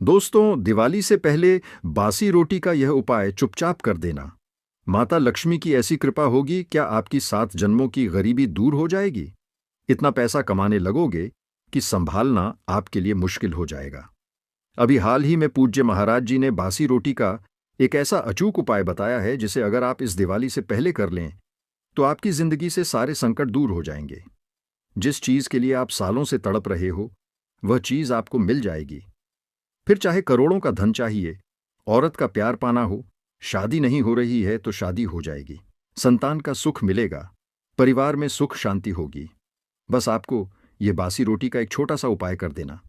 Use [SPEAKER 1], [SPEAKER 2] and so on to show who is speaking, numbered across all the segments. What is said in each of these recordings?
[SPEAKER 1] दोस्तों, दिवाली से पहले बासी रोटी का यह उपाय चुपचाप कर देना। माता लक्ष्मी की ऐसी कृपा होगी, क्या आपकी 7 जन्मों की गरीबी दूर हो जाएगी। इतना पैसा कमाने लगोगे कि संभालना आपके लिए मुश्किल हो जाएगा। अभी हाल ही में पूज्य महाराज जी ने बासी रोटी का एक ऐसा अचूक उपाय बताया है, जिसे अगर आप इस दिवाली से पहले कर लें तो आपकी जिंदगी से सारे संकट दूर हो जाएंगे। जिस चीज के लिए आप सालों से तड़प रहे हो, वह चीज आपको मिल जाएगी। फिर चाहे करोड़ों का धन चाहिए, औरत का प्यार पाना हो, शादी नहीं हो रही है तो शादी हो जाएगी, संतान का सुख मिलेगा, परिवार में सुख शांति होगी। बस आपको ये बासी रोटी का एक छोटा सा उपाय कर देना।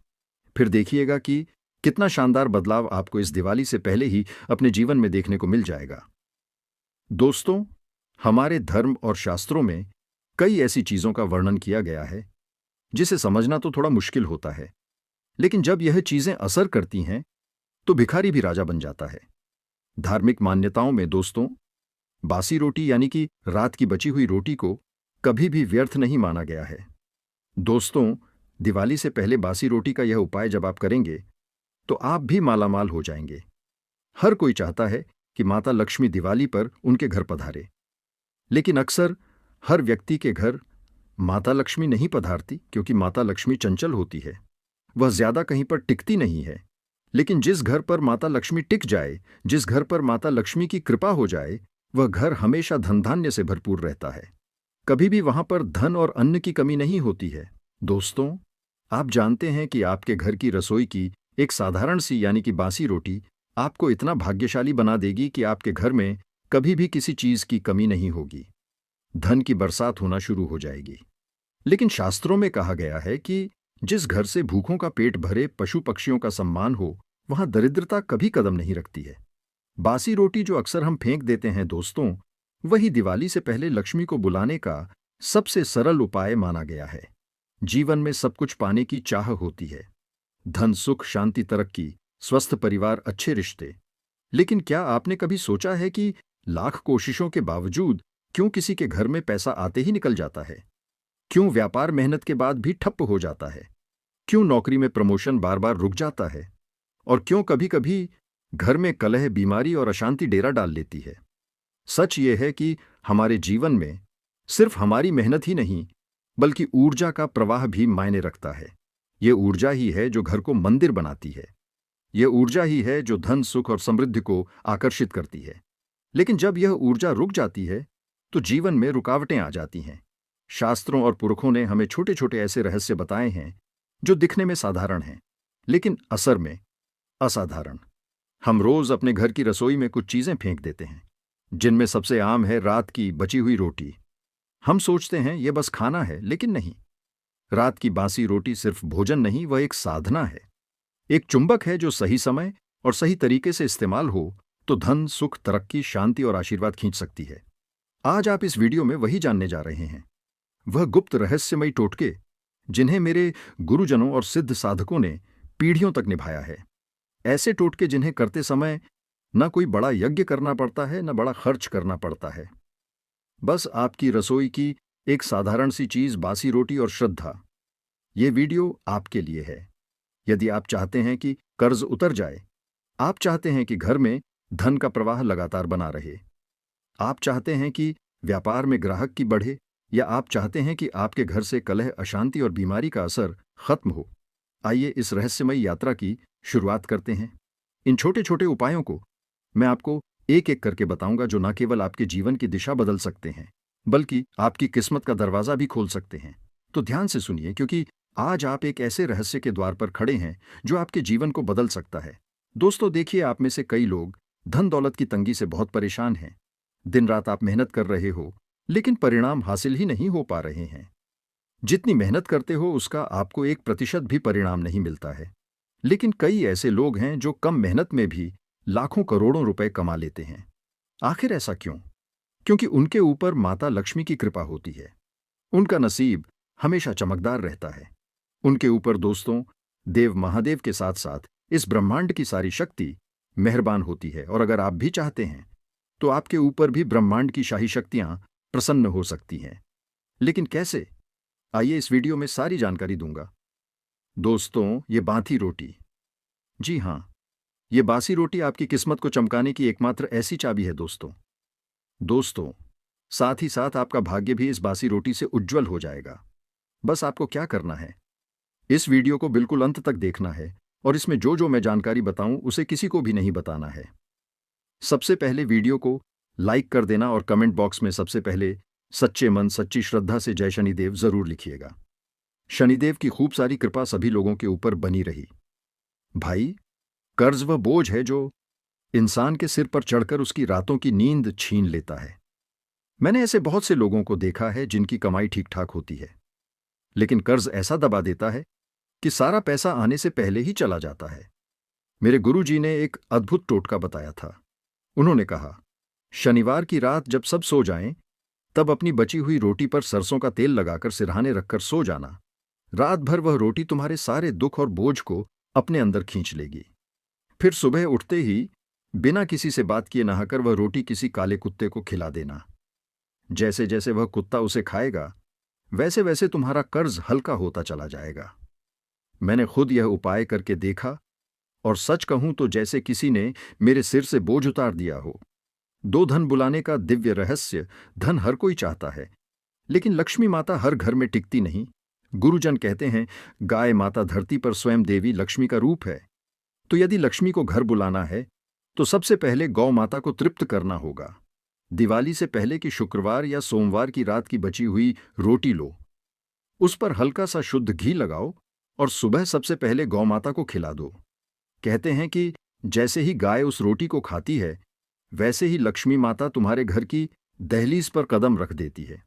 [SPEAKER 1] फिर देखिएगा कि कितना शानदार बदलाव आपको इस दिवाली से पहले ही अपने जीवन में देखने को मिल जाएगा। दोस्तों, हमारे धर्म और शास्त्रों में कई ऐसी चीजों का वर्णन किया गया है जिसे समझना तो थोड़ा मुश्किल होता है, लेकिन जब यह चीजें असर करती हैं तो भिखारी भी राजा बन जाता है। धार्मिक मान्यताओं में दोस्तों, बासी रोटी यानी कि रात की बची हुई रोटी को कभी भी व्यर्थ नहीं माना गया है। दोस्तों, दिवाली से पहले बासी रोटी का यह उपाय जब आप करेंगे तो आप भी मालामाल हो जाएंगे। हर कोई चाहता है कि माता लक्ष्मी दिवाली पर उनके घर पधारे, लेकिन अक्सर हर व्यक्ति के घर माता लक्ष्मी नहीं पधारती, क्योंकि माता लक्ष्मी चंचल होती है। वह ज्यादा कहीं पर टिकती नहीं है। लेकिन जिस घर पर माता लक्ष्मी टिक जाए, जिस घर पर माता लक्ष्मी की कृपा हो जाए, वह घर हमेशा धन धान्य से भरपूर रहता है। कभी भी वहां पर धन और अन्न की कमी नहीं होती है। दोस्तों, आप जानते हैं कि आपके घर की रसोई की एक साधारण सी यानी कि बासी रोटी आपको इतना भाग्यशाली बना देगी कि आपके घर में कभी भी किसी चीज की कमी नहीं होगी। धन की बरसात होना शुरू हो जाएगी। लेकिन शास्त्रों में कहा गया है कि जिस घर से भूखों का पेट भरे, पशु पक्षियों का सम्मान हो, वहां दरिद्रता कभी कदम नहीं रखती है। बासी रोटी जो अक्सर हम फेंक देते हैं दोस्तों, वही दिवाली से पहले लक्ष्मी को बुलाने का सबसे सरल उपाय माना गया है। जीवन में सब कुछ पाने की चाह होती है, धन, सुख, शांति, तरक्की, स्वस्थ परिवार, अच्छे रिश्ते। लेकिन क्या आपने कभी सोचा है कि लाख कोशिशों के बावजूद क्यों किसी के घर में पैसा आते ही निकल जाता है? क्यों व्यापार मेहनत के बाद भी ठप्प हो जाता है? क्यों नौकरी में प्रमोशन बार बार रुक जाता है? और क्यों कभी कभी घर में कलह, बीमारी और अशांति डेरा डाल लेती है? सच ये है कि हमारे जीवन में सिर्फ हमारी मेहनत ही नहीं, बल्कि ऊर्जा का प्रवाह भी मायने रखता है। ये ऊर्जा ही है जो घर को मंदिर बनाती है। यह ऊर्जा ही है जो धन, सुख और समृद्धि को आकर्षित करती है। लेकिन जब यह ऊर्जा रुक जाती है तो जीवन में रुकावटें आ जाती हैं। शास्त्रों और पुरखों ने हमें छोटे छोटे ऐसे रहस्य बताए हैं जो दिखने में साधारण हैं, लेकिन असर में असाधारण। हम रोज अपने घर की रसोई में कुछ चीजें फेंक देते हैं, जिनमें सबसे आम है रात की बची हुई रोटी। हम सोचते हैं यह बस खाना है, लेकिन नहीं। रात की बासी रोटी सिर्फ भोजन नहीं, वह एक साधना है, एक चुंबक है जो सही समय और सही तरीके से इस्तेमाल हो तो धन, सुख, तरक्की, शांति और आशीर्वाद खींच सकती है। आज आप इस वीडियो में वही जानने जा रहे हैं, वह गुप्त रहस्यमयी टोटके जिन्हें मेरे गुरुजनों और सिद्ध साधकों ने पीढ़ियों तक निभाया है। ऐसे टोटके जिन्हें करते समय न कोई बड़ा यज्ञ करना पड़ता है, न बड़ा खर्च करना पड़ता है। बस आपकी रसोई की एक साधारण सी चीज, बासी रोटी और श्रद्धा। ये वीडियो आपके लिए है। यदि आप चाहते हैं कि कर्ज उतर जाए, आप चाहते हैं कि घर में धन का प्रवाह लगातार बना रहे, आप चाहते हैं कि व्यापार में ग्राहक की बढ़े, या आप चाहते हैं कि आपके घर से कलह, अशांति और बीमारी का असर खत्म हो, आइए इस रहस्यमयी यात्रा की शुरुआत करते हैं। इन छोटे छोटे उपायों को मैं आपको एक एक करके बताऊंगा, जो न केवल आपके जीवन की दिशा बदल सकते हैं, बल्कि आपकी किस्मत का दरवाजा भी खोल सकते हैं। तो ध्यान से सुनिए, क्योंकि आज आप एक ऐसे रहस्य के द्वार पर खड़े हैं जो आपके जीवन को बदल सकता है। दोस्तों देखिए, आप में से कई लोग धन दौलत की तंगी से बहुत परेशान हैं। दिन रात आप मेहनत कर रहे हो, लेकिन परिणाम हासिल ही नहीं हो पा रहे हैं। जितनी मेहनत करते हो उसका आपको 1% भी परिणाम नहीं मिलता है। लेकिन कई ऐसे लोग हैं जो कम मेहनत में भी लाखों करोड़ों रुपए कमा लेते हैं। आखिर ऐसा क्यों? क्योंकि उनके ऊपर माता लक्ष्मी की कृपा होती है। उनका नसीब हमेशा चमकदार रहता है। उनके ऊपर दोस्तों, देव महादेव के साथ साथ इस ब्रह्मांड की सारी शक्ति मेहरबान होती है। और अगर आप भी चाहते हैं तो आपके ऊपर भी ब्रह्मांड की शाही शक्तियां प्रसन्न हो सकती हैं। लेकिन कैसे? आइए इस वीडियो में सारी जानकारी दूंगा। दोस्तों, ये बांथी रोटी, जी हाँ, ये बासी रोटी आपकी किस्मत को चमकाने की एकमात्र ऐसी चाबी है दोस्तों, साथ ही साथ आपका भाग्य भी इस बासी रोटी से उज्जवल हो जाएगा। बस आपको क्या करना है, इस वीडियो को बिल्कुल अंत तक देखना है और इसमें जो जो मैं जानकारी बताऊं उसे किसी को भी नहीं बताना है। सबसे पहले वीडियो को लाइक कर देना और कमेंट बॉक्स में सबसे पहले सच्चे मन सच्ची श्रद्धा से जय शनिदेव जरूर लिखिएगा। शनिदेव की खूब सारी कृपा सभी लोगों के ऊपर बनी रही। भाई, कर्ज वह बोझ है जो इंसान के सिर पर चढ़कर उसकी रातों की नींद छीन लेता है। मैंने ऐसे बहुत से लोगों को देखा है जिनकी कमाई ठीक ठाक होती है, लेकिन कर्ज ऐसा दबा देता है कि सारा पैसा आने से पहले ही चला जाता है। मेरे गुरुजी ने एक अद्भुत टोटका बताया था। उन्होंने कहा, शनिवार की रात जब सब सो जाएं, तब अपनी बची हुई रोटी पर सरसों का तेल लगाकर सिरहाने रखकर सो जाना। रात भर वह रोटी तुम्हारे सारे दुख और बोझ को अपने अंदर खींच लेगी। फिर सुबह उठते ही बिना किसी से बात किए नहाकर वह रोटी किसी काले कुत्ते को खिला देना। जैसे जैसे वह कुत्ता उसे खाएगा, वैसे वैसे तुम्हारा कर्ज हल्का होता चला जाएगा। मैंने खुद यह उपाय करके देखा और सच कहूं तो जैसे किसी ने मेरे सिर से बोझ उतार दिया हो। दो धन बुलाने का दिव्य रहस्य। धन हर कोई चाहता है, लेकिन लक्ष्मी माता हर घर में टिकती नहीं। गुरुजन कहते हैं, गाय माता धरती पर स्वयं देवी लक्ष्मी का रूप है। तो यदि लक्ष्मी को घर बुलाना है तो सबसे पहले गौ माता को तृप्त करना होगा। दिवाली से पहले की शुक्रवार या सोमवार की रात की बची हुई रोटी लो, उस पर हल्का सा शुद्ध घी लगाओ और सुबह सबसे पहले गौ माता को खिला दो। कहते हैं कि जैसे ही गाय उस रोटी को खाती है, वैसे ही लक्ष्मी माता तुम्हारे घर की दहलीज पर कदम रख देती है।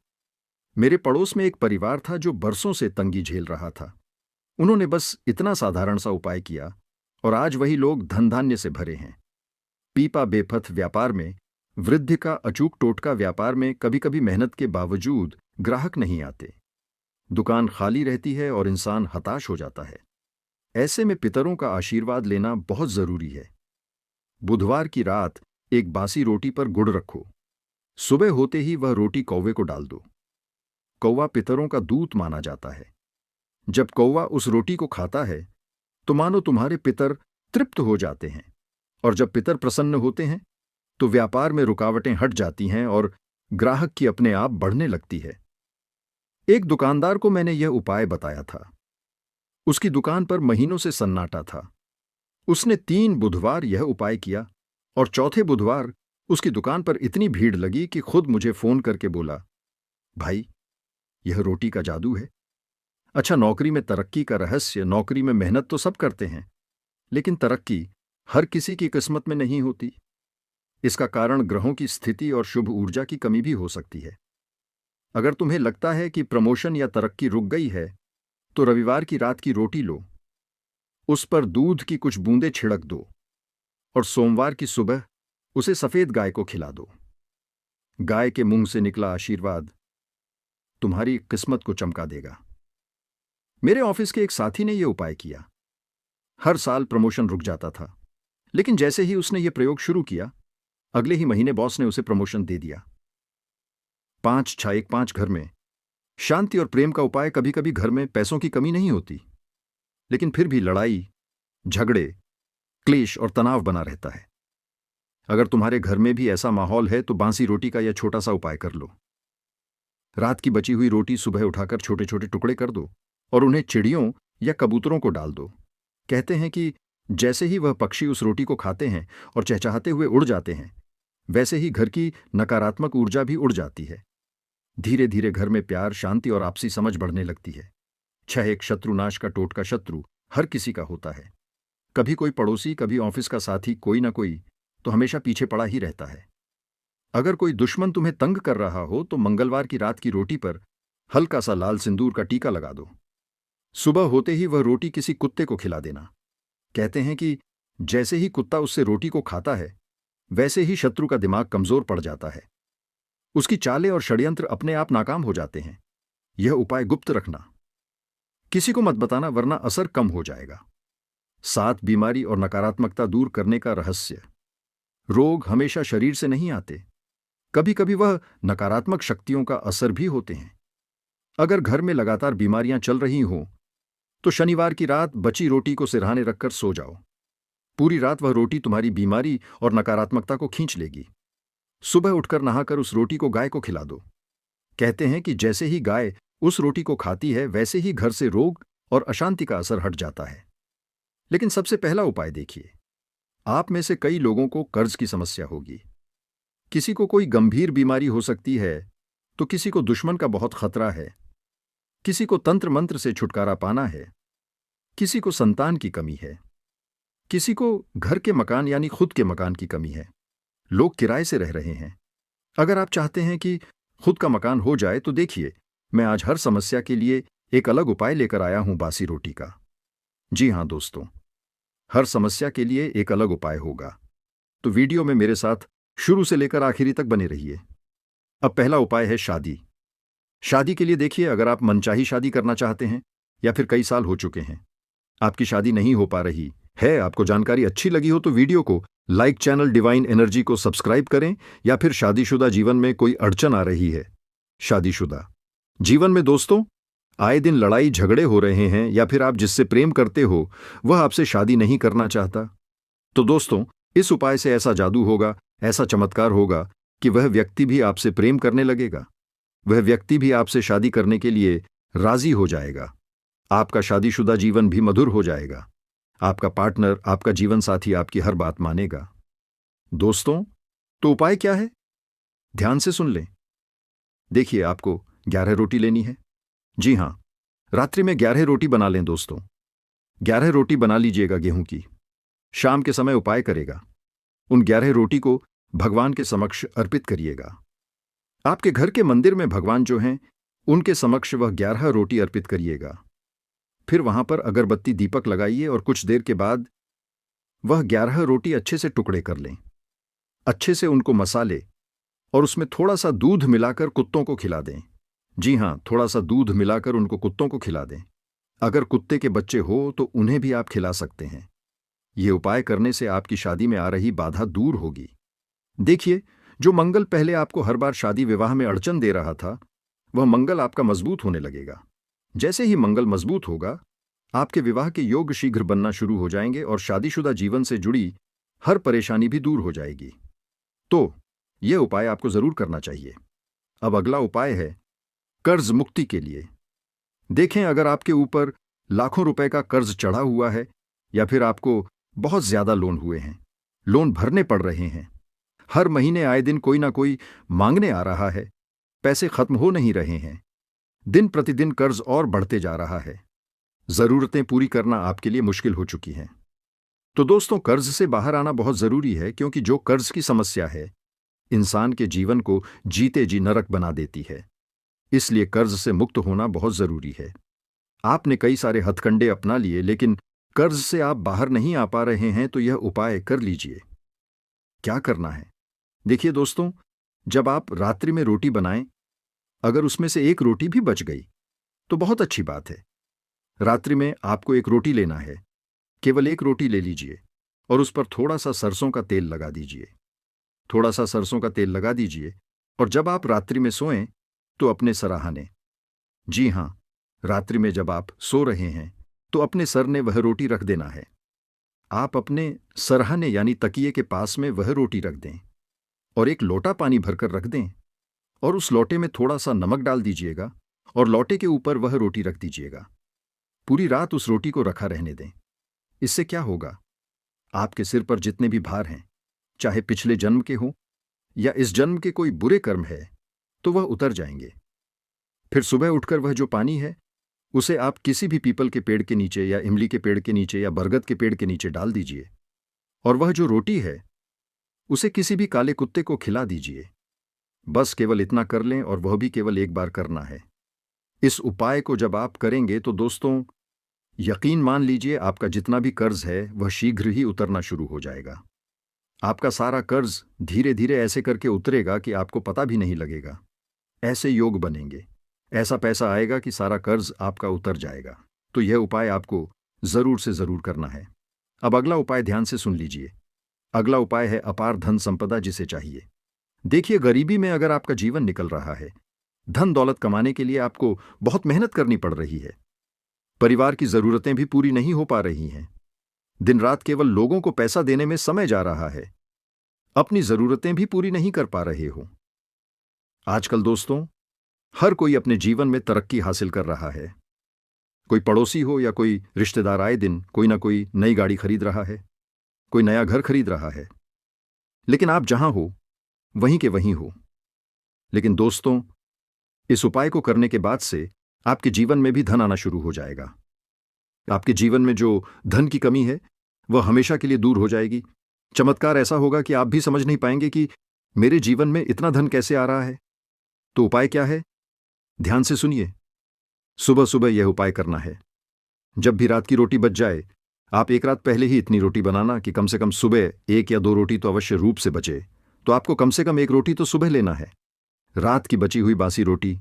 [SPEAKER 1] मेरे पड़ोस में एक परिवार था जो बरसों से तंगी झेल रहा था। उन्होंने बस इतना साधारण सा उपाय किया और आज वही लोग धन धान्य से भरे हैं। पीपा बेपथ व्यापार में वृद्धि का अचूक टोटका। व्यापार में कभी कभी मेहनत के बावजूद ग्राहक नहीं आते, दुकान खाली रहती है और इंसान हताश हो जाता है। ऐसे में पितरों का आशीर्वाद लेना बहुत जरूरी है। बुधवार की रात एक बासी रोटी पर गुड़ रखो। सुबह होते ही वह रोटी कौवे को डाल दो। कौवा पितरों का दूत माना जाता है। जब कौवा उस रोटी को खाता है तो मानो तुम्हारे पितर तृप्त हो जाते हैं, और जब पितर प्रसन्न होते हैं तो व्यापार में रुकावटें हट जाती हैं और ग्राहक की अपने आप बढ़ने लगती है। एक दुकानदार को मैंने यह उपाय बताया था। उसकी दुकान पर महीनों से सन्नाटा था। उसने 3 बुधवार यह उपाय किया और चौथे बुधवार उसकी दुकान पर इतनी भीड़ लगी कि खुद मुझे फोन करके बोला, भाई, यह रोटी का जादू है। अच्छा, नौकरी में तरक्की का रहस्य, नौकरी में मेहनत तो सब करते हैं, लेकिन तरक्की हर किसी की किस्मत में नहीं होती। इसका कारण ग्रहों की स्थिति और शुभ ऊर्जा की कमी भी हो सकती है। अगर तुम्हें लगता है कि प्रमोशन या तरक्की रुक गई है, तो रविवार की रात की रोटी लो, उस पर दूध की कुछ बूंदें छिड़क दो और सोमवार की सुबह उसे सफेद गाय को खिला दो। गाय के मुंह से निकला आशीर्वाद तुम्हारी किस्मत को चमका देगा। मेरे ऑफिस के एक साथी ने यह उपाय किया। हर साल प्रमोशन रुक जाता था, लेकिन जैसे ही उसने यह प्रयोग शुरू किया, अगले ही महीने बॉस ने उसे प्रमोशन दे दिया। 5-6-1-5 घर में शांति और प्रेम का उपाय। कभी कभी घर में पैसों की कमी नहीं होती, लेकिन फिर भी लड़ाई, झगड़े, क्लेश और तनाव बना रहता है। अगर तुम्हारे घर में भी ऐसा माहौल है तो बासी रोटी का यह छोटा सा उपाय कर लो। रात की बची हुई रोटी सुबह उठाकर छोटे छोटे टुकड़े कर दो और उन्हें चिड़ियों या कबूतरों को डाल दो। कहते हैं कि जैसे ही वह पक्षी उस रोटी को खाते हैं और चहचहाते हुए उड़ जाते हैं, वैसे ही घर की नकारात्मक ऊर्जा भी उड़ जाती है। धीरे धीरे घर में प्यार, शांति और आपसी समझ बढ़ने लगती है। 6-1 शत्रुनाश का टोटका। शत्रु हर किसी का होता है। कभी कोई पड़ोसी, कभी ऑफिस का साथी, कोई ना कोई तो हमेशा पीछे पड़ा ही रहता है। अगर कोई दुश्मन तुम्हें तंग कर रहा हो तो मंगलवार की रात की रोटी पर हल्का सा लाल सिंदूर का टीका लगा दो। सुबह होते ही वह रोटी किसी कुत्ते को खिला देना। कहते हैं कि जैसे ही कुत्ता उससे रोटी को खाता है, वैसे ही शत्रु का दिमाग कमजोर पड़ जाता है। उसकी चालें और षड्यंत्र अपने आप नाकाम हो जाते हैं। यह उपाय गुप्त रखना, किसी को मत बताना, वरना असर कम हो जाएगा। 7 बीमारी और नकारात्मकता दूर करने का रहस्य। रोग हमेशा शरीर से नहीं आते, कभी कभी वह नकारात्मक शक्तियों का असर भी होते हैं। अगर घर में लगातार बीमारियां चल रही हों तो शनिवार की रात बची रोटी को सिरहाने रखकर सो जाओ। पूरी रात वह रोटी तुम्हारी बीमारी और नकारात्मकता को खींच लेगी। सुबह उठकर नहाकर उस रोटी को गाय को खिला दो। कहते हैं कि जैसे ही गाय उस रोटी को खाती है वैसे ही घर से रोग और अशांति का असर हट जाता है। लेकिन सबसे पहला उपाय देखिए, आप में से कई लोगों को कर्ज की समस्या होगी। किसी को कोई गंभीर बीमारी हो सकती है, तो किसी को दुश्मन का बहुत खतरा है, किसी को तंत्र मंत्र से छुटकारा पाना है, किसी को संतान की कमी है, किसी को घर के मकान यानी खुद के मकान की कमी है। लोग किराए से रह रहे हैं। अगर आप चाहते हैं कि खुद का मकान हो जाए तो देखिए, मैं आज हर समस्या के लिए एक अलग उपाय लेकर आया हूं, बासी रोटी का। जी हां दोस्तों, हर समस्या के लिए एक अलग उपाय होगा, तो वीडियो में मेरे साथ शुरू से लेकर आखिरी तक बने रहिए। अब पहला उपाय है शादी। शादी के लिए देखिए, अगर आप मनचाही शादी करना चाहते हैं या फिर कई साल हो चुके हैं, आपकी शादी नहीं हो पा रही है, आपको जानकारी अच्छी लगी हो तो वीडियो को लाइक, चैनल डिवाइन एनर्जी को सब्सक्राइब करें। या फिर शादीशुदा जीवन में कोई अड़चन आ रही है, शादीशुदा जीवन में दोस्तों आए दिन लड़ाई झगड़े हो रहे हैं, या फिर आप जिससे प्रेम करते हो वह आपसे शादी नहीं करना चाहता, तो दोस्तों इस उपाय से ऐसा जादू होगा, ऐसा चमत्कार होगा कि वह व्यक्ति भी आपसे प्रेम करने लगेगा। वह व्यक्ति भी आपसे शादी करने के लिए राजी हो जाएगा। आपका शादीशुदा जीवन भी मधुर हो जाएगा। आपका पार्टनर, आपका जीवन साथी आपकी हर बात मानेगा। दोस्तों, तो उपाय क्या है? ध्यान से सुन लें। देखिए, आपको 11 रोटी लेनी है। जी हां, रात्रि में 11 रोटी बना लें दोस्तों। 11 रोटी बना लीजिएगा गेहूं की। शाम के समय उपाय करेगा। उन 11 रोटी को भगवान के समक्ष अर्पित करिएगा। आपके घर के मंदिर में भगवान जो हैं, उनके समक्ष वह 11 रोटी अर्पित करिएगा। फिर वहां पर अगरबत्ती दीपक लगाइए और कुछ देर के बाद वह 11 रोटी अच्छे से टुकड़े कर लें। अच्छे से उनको मसाले और उसमें थोड़ा सा दूध मिलाकर कुत्तों को खिला दें। जी हां, थोड़ा सा दूध मिलाकर उनको कुत्तों को खिला दें। अगर कुत्ते के बच्चे हो तो उन्हें भी आप खिला सकते हैं। ये उपाय करने से आपकी शादी में आ रही बाधा दूर होगी। देखिए, जो मंगल पहले आपको हर बार शादी विवाह में अड़चन दे रहा था, वह मंगल आपका मजबूत होने लगेगा। जैसे ही मंगल मजबूत होगा, आपके विवाह के योग शीघ्र बनना शुरू हो जाएंगे और शादीशुदा जीवन से जुड़ी हर परेशानी भी दूर हो जाएगी। तो यह उपाय आपको जरूर करना चाहिए। अब अगला उपाय है कर्ज मुक्ति के लिए। देखें, अगर आपके ऊपर लाखों रुपए का कर्ज चढ़ा हुआ है या फिर आपको बहुत ज्यादा लोन हुए हैं, लोन भरने पड़ रहे हैं, हर महीने आए दिन कोई ना कोई मांगने आ रहा है, पैसे खत्म हो नहीं रहे हैं, दिन प्रतिदिन कर्ज और बढ़ते जा रहा है, जरूरतें पूरी करना आपके लिए मुश्किल हो चुकी हैं, तो दोस्तों कर्ज से बाहर आना बहुत जरूरी है, क्योंकि जो कर्ज की समस्या है इंसान के जीवन को जीते जी नरक बना देती है। इसलिए कर्ज से मुक्त होना बहुत जरूरी है। आपने कई सारे हथकंडे अपना लिए, लेकिन कर्ज से आप बाहर नहीं आ पा रहे हैं, तो यह उपाय कर लीजिए। क्या करना है? देखिए दोस्तों, जब आप रात्रि में रोटी बनाएं, अगर उसमें से एक रोटी भी बच गई तो बहुत अच्छी बात है। रात्रि में आपको एक रोटी लेना है, केवल एक रोटी ले लीजिए और उस पर थोड़ा सा सरसों का तेल लगा दीजिए। थोड़ा सा सरसों का तेल लगा दीजिए और जब आप रात्रि में सोएं तो अपने सराहने, जी हां, रात्रि में जब आप सो रहे हैं तो अपने सर ने वह रोटी रख देना है। आप अपने सरहाने यानी तकिए के पास में वह रोटी रख दें और एक लोटा पानी भरकर रख दें और उस लोटे में थोड़ा सा नमक डाल दीजिएगा और लोटे के ऊपर वह रोटी रख दीजिएगा। पूरी रात उस रोटी को रखा रहने दें। इससे क्या होगा, आपके सिर पर जितने भी भार हैं, चाहे पिछले जन्म के हों या इस जन्म के कोई बुरे कर्म है, तो वह उतर जाएंगे। फिर सुबह उठकर वह जो पानी है उसे आप किसी भी पीपल के पेड़ के नीचे या इमली के पेड़ के नीचे या बरगद के पेड़ के नीचे डाल दीजिए और वह जो रोटी है उसे किसी भी काले कुत्ते को खिला दीजिए। बस केवल इतना कर लें और वह भी केवल एक बार करना है। इस उपाय को जब आप करेंगे तो दोस्तों यकीन मान लीजिए, आपका जितना भी कर्ज है वह शीघ्र ही उतरना शुरू हो जाएगा। आपका सारा कर्ज धीरे धीरे ऐसे करके उतरेगा कि आपको पता भी नहीं लगेगा। ऐसे योग बनेंगे, ऐसा पैसा आएगा कि सारा कर्ज आपका उतर जाएगा। तो यह उपाय आपको जरूर से जरूर करना है। अब अगला उपाय ध्यान से सुन लीजिए। अगला उपाय है अपार धन संपदा जिसे चाहिए। देखिए, गरीबी में अगर आपका जीवन निकल रहा है, धन दौलत कमाने के लिए आपको बहुत मेहनत करनी पड़ रही है, परिवार की जरूरतें भी पूरी नहीं हो पा रही हैं, दिन रात केवल लोगों को पैसा देने में समय जा रहा है, अपनी जरूरतें भी पूरी नहीं कर पा रहे हो। आजकल दोस्तों, हर कोई अपने जीवन में तरक्की हासिल कर रहा है। कोई पड़ोसी हो या कोई रिश्तेदार आए दिन कोई ना कोई नई गाड़ी खरीद रहा है, कोई नया घर खरीद रहा है। लेकिन आप जहां हो वहीं के वहीं हो। लेकिन दोस्तों, इस उपाय को करने के बाद से आपके जीवन में भी धन आना शुरू हो जाएगा। आपके जीवन में जो धन की कमी है वह हमेशा के लिए दूर हो जाएगी। चमत्कार ऐसा होगा कि आप भी समझ नहीं पाएंगे कि मेरे जीवन में इतना धन कैसे आ रहा है। तो उपाय क्या है? ध्यान से सुनिए। सुबह सुबह यह उपाय करना है। जब भी रात की रोटी बच जाए, आप एक रात पहले ही इतनी रोटी बनाना कि कम से कम सुबह 1 या 2 रोटी तो अवश्य रूप से बचे। तो आपको कम से कम 1 रोटी तो सुबह लेना है। रात की बची हुई बासी रोटी,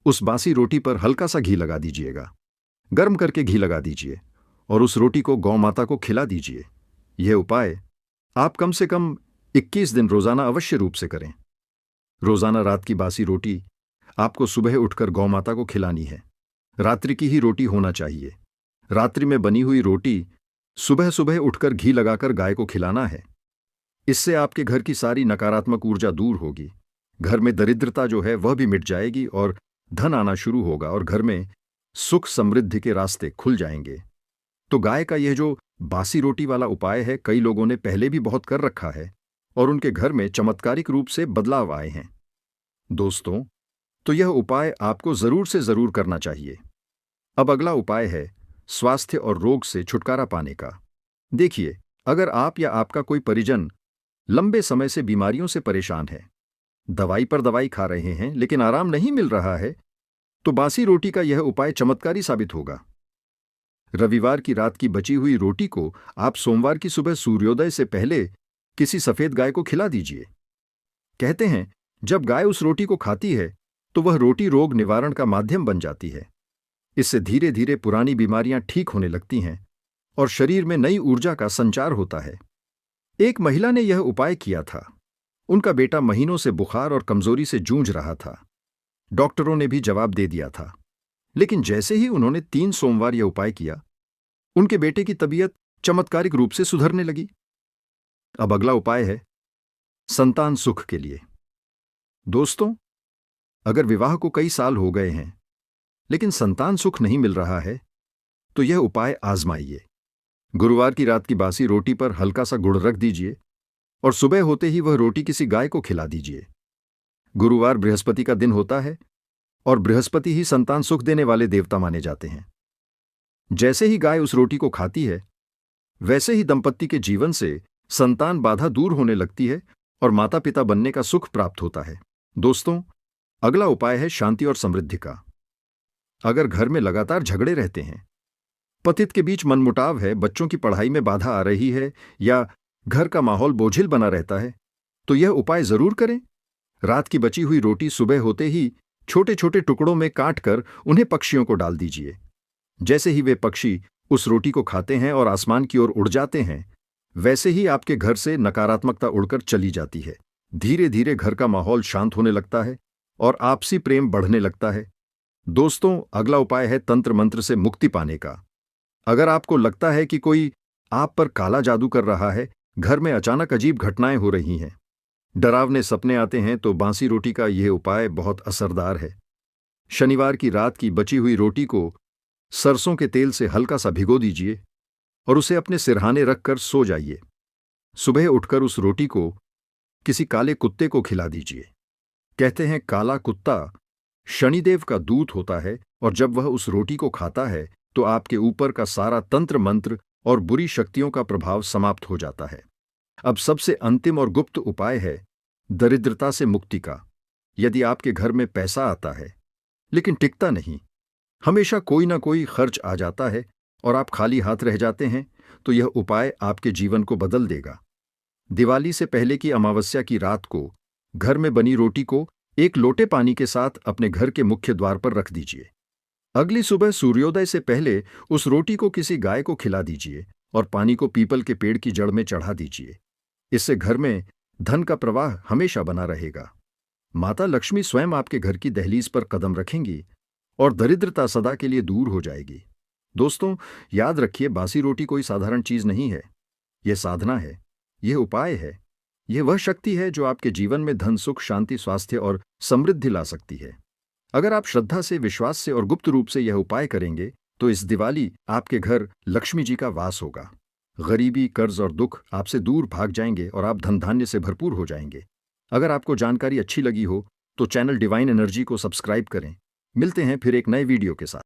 [SPEAKER 1] उस बासी रोटी पर हल्का सा घी लगा दीजिएगा। गर्म करके घी लगा दीजिए और उस रोटी को गौ माता को खिला दीजिए। यह उपाय आप कम से कम 21 दिन रोजाना अवश्य रूप से करें। रोजाना रात की बासी रोटी आपको सुबह उठकर गौ माता को खिलानी है। रात्रि की ही रोटी होना चाहिए। रात्रि में बनी हुई रोटी सुबह सुबह उठकर घी लगाकर गाय को खिलाना है। इससे आपके घर की सारी नकारात्मक ऊर्जा दूर होगी। घर में दरिद्रता जो है वह भी मिट जाएगी और धन आना शुरू होगा और घर में सुख समृद्धि के रास्ते खुल जाएंगे। तो गाय का यह जो बासी रोटी वाला उपाय है, कई लोगों ने पहले भी बहुत कर रखा है और उनके घर में चमत्कारिक रूप से बदलाव आए हैं। दोस्तों, तो यह उपाय आपको जरूर से जरूर करना चाहिए। अब अगला उपाय है स्वास्थ्य और रोग से छुटकारा पाने का। देखिए, अगर आप या आपका कोई परिजन लंबे समय से बीमारियों से परेशान है, दवाई पर दवाई खा रहे हैं लेकिन आराम नहीं मिल रहा है, तो बासी रोटी का यह उपाय चमत्कारी साबित होगा। रविवार की रात की बची हुई रोटी को आप सोमवार की सुबह सूर्योदय से पहले किसी सफेद गाय को खिला दीजिए। कहते हैं, जब गाय उस रोटी को खाती है तो वह रोटी रोग निवारण का माध्यम बन जाती है। इससे धीरे धीरे पुरानी बीमारियां ठीक होने लगती हैं और शरीर में नई ऊर्जा का संचार होता है। एक महिला ने यह उपाय किया था। उनका बेटा महीनों से बुखार और कमजोरी से जूझ रहा था। डॉक्टरों ने भी जवाब दे दिया था, लेकिन जैसे ही उन्होंने 3 सोमवार यह उपाय किया, उनके बेटे की तबीयत चमत्कारिक रूप से सुधरने लगी। अब अगला उपाय है संतान सुख के लिए। दोस्तों, अगर विवाह को कई साल हो गए हैं लेकिन संतान सुख नहीं मिल रहा है, तो यह उपाय आजमाइए। गुरुवार की रात की बासी रोटी पर हल्का सा गुड़ रख दीजिए और सुबह होते ही वह रोटी किसी गाय को खिला दीजिए। गुरुवार बृहस्पति का दिन होता है और बृहस्पति ही संतान सुख देने वाले देवता माने जाते हैं। जैसे ही गाय उस रोटी को खाती है, वैसे ही दंपत्ति के जीवन से संतान बाधा दूर होने लगती है और माता पिता बनने का सुख प्राप्त होता है। दोस्तों, अगला उपाय है शांति और समृद्धि का। अगर घर में लगातार झगड़े रहते हैं, पतित के बीच मनमुटाव है, बच्चों की पढ़ाई में बाधा आ रही है या घर का माहौल बोझिल बना रहता है, तो यह उपाय जरूर करें। रात की बची हुई रोटी सुबह होते ही छोटे छोटे टुकड़ों में काट कर उन्हें पक्षियों को डाल दीजिए। जैसे ही वे पक्षी उस रोटी को खाते हैं और आसमान की ओर उड़ जाते हैं, वैसे ही आपके घर से नकारात्मकता उड़कर चली जाती है। धीरे धीरे घर का माहौल शांत होने लगता है और आपसी प्रेम बढ़ने लगता है। दोस्तों, अगला उपाय है तंत्र मंत्र से मुक्ति पाने का। अगर आपको लगता है कि कोई आप पर काला जादू कर रहा है, घर में अचानक अजीब घटनाएं हो रही हैं, डरावने सपने आते हैं, तो बासी रोटी का यह उपाय बहुत असरदार है। शनिवार की रात की बची हुई रोटी को सरसों के तेल से हल्का सा भिगो दीजिए और उसे अपने सिरहाने रखकर सो जाइए। सुबह उठकर उस रोटी को किसी काले कुत्ते को खिला दीजिए। कहते हैं, काला कुत्ता शनिदेव का दूत होता है और जब वह उस रोटी को खाता है तो आपके ऊपर का सारा तंत्र मंत्र और बुरी शक्तियों का प्रभाव समाप्त हो जाता है। अब सबसे अंतिम और गुप्त उपाय है दरिद्रता से मुक्ति का। यदि आपके घर में पैसा आता है लेकिन टिकता नहीं, हमेशा कोई ना कोई खर्च आ जाता है और आप खाली हाथ रह जाते हैं, तो यह उपाय आपके जीवन को बदल देगा। दिवाली से पहले की अमावस्या की रात को घर में बनी रोटी को एक लोटे पानी के साथ अपने घर के मुख्य द्वार पर रख दीजिए। अगली सुबह सूर्योदय से पहले उस रोटी को किसी गाय को खिला दीजिए और पानी को पीपल के पेड़ की जड़ में चढ़ा दीजिए। इससे घर में धन का प्रवाह हमेशा बना रहेगा। माता लक्ष्मी स्वयं आपके घर की दहलीज पर कदम रखेंगी और दरिद्रता सदा के लिए दूर हो जाएगी। दोस्तों, याद रखिए, बासी रोटी कोई साधारण चीज नहीं है। यह साधना है, यह उपाय है, यह वह शक्ति है जो आपके जीवन में धन, सुख, शांति, स्वास्थ्य और समृद्धि ला सकती है। अगर आप श्रद्धा से, विश्वास से और गुप्त रूप से यह उपाय करेंगे तो इस दिवाली आपके घर लक्ष्मी जी का वास होगा। गरीबी, कर्ज और दुख आपसे दूर भाग जाएंगे और आप धन धान्य से भरपूर हो जाएंगे। अगर आपको जानकारी अच्छी लगी हो तो चैनल डिवाइन एनर्जी को सब्सक्राइब करें। मिलते हैं फिर एक नए वीडियो के साथ।